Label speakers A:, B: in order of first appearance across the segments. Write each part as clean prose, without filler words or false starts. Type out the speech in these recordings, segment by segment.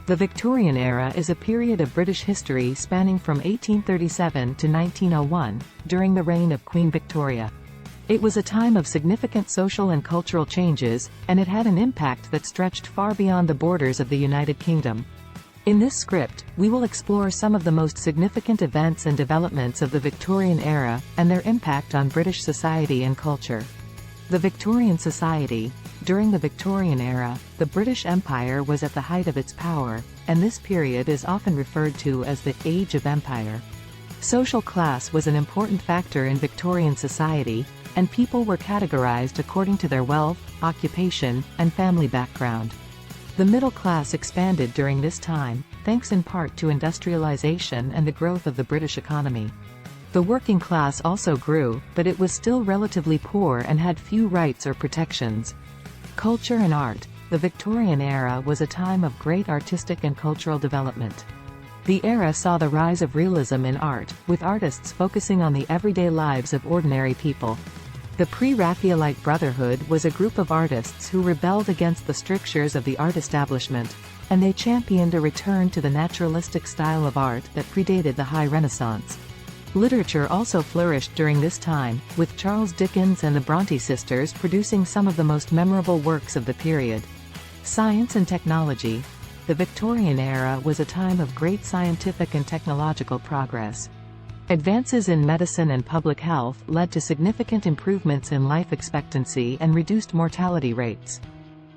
A: The Victorian Era is a period of British history spanning from 1837 to 1901, during the reign of Queen Victoria. It was a time of significant social and cultural changes, and it had an impact that stretched far beyond the borders of the United Kingdom. In this script, we will explore some of the most significant events and developments of the Victorian era, and their impact on British society and culture. The Victorian society. During the Victorian era, the British Empire was at the height of its power, and this period is often referred to as the Age of Empire. Social class was an important factor in Victorian society, and people were categorized according to their wealth, occupation, and family background. The middle class expanded during this time, thanks in part to industrialization and the growth of the British economy. The working class also grew, but it was still relatively poor and had few rights or protections. Culture and art. The Victorian era was a time of great artistic and cultural development. The era saw the rise of realism in art, with artists focusing on the everyday lives of ordinary people. The Pre-Raphaelite Brotherhood was a group of artists who rebelled against the strictures of the art establishment, and they championed a return to the naturalistic style of art that predated the High Renaissance. Literature also flourished during this time, with Charles Dickens and the Bronte sisters producing some of the most memorable works of the period. Science and technology. The Victorian era was a time of great scientific and technological progress. Advances in medicine and public health led to significant improvements in life expectancy and reduced mortality rates.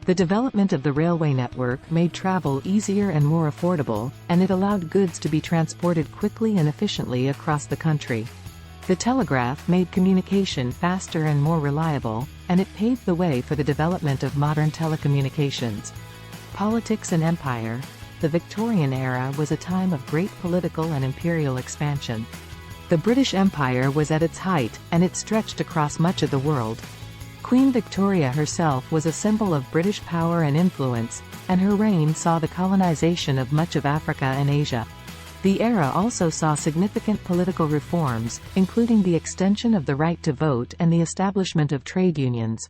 A: The development of the railway network made travel easier and more affordable, and it allowed goods to be transported quickly and efficiently across the country. The telegraph made communication faster and more reliable, and it paved the way for the development of modern telecommunications. Politics and empire. The Victorian era was a time of great political and imperial expansion. The British Empire was at its height, and it stretched across much of the world. Queen Victoria herself was a symbol of British power and influence, and her reign saw the colonization of much of Africa and Asia. The era also saw significant political reforms, including the extension of the right to vote and the establishment of trade unions.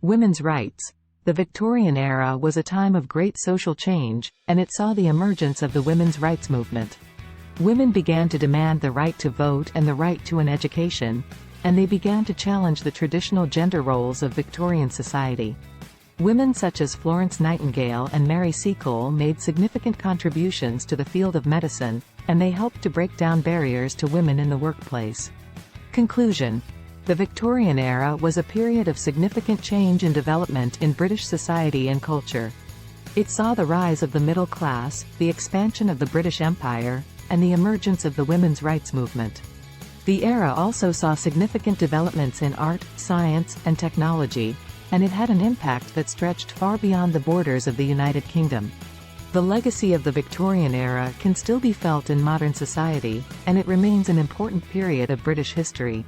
A: Women's rights. The Victorian era was a time of great social change, and it saw the emergence of the women's rights movement. Women began to demand the right to vote and the right to an education, and they began to challenge the traditional gender roles of Victorian society. Women such as Florence Nightingale and Mary Seacole made significant contributions to the field of medicine, and they helped to break down barriers to women in the workplace. Conclusion. The Victorian era was a period of significant change and development in British society and culture. It saw the rise of the middle class, the expansion of the British Empire, and the emergence of the women's rights movement. The era also saw significant developments in art, science, and technology, and it had an impact that stretched far beyond the borders of the United Kingdom. The legacy of the Victorian era can still be felt in modern society, and it remains an important period of British history.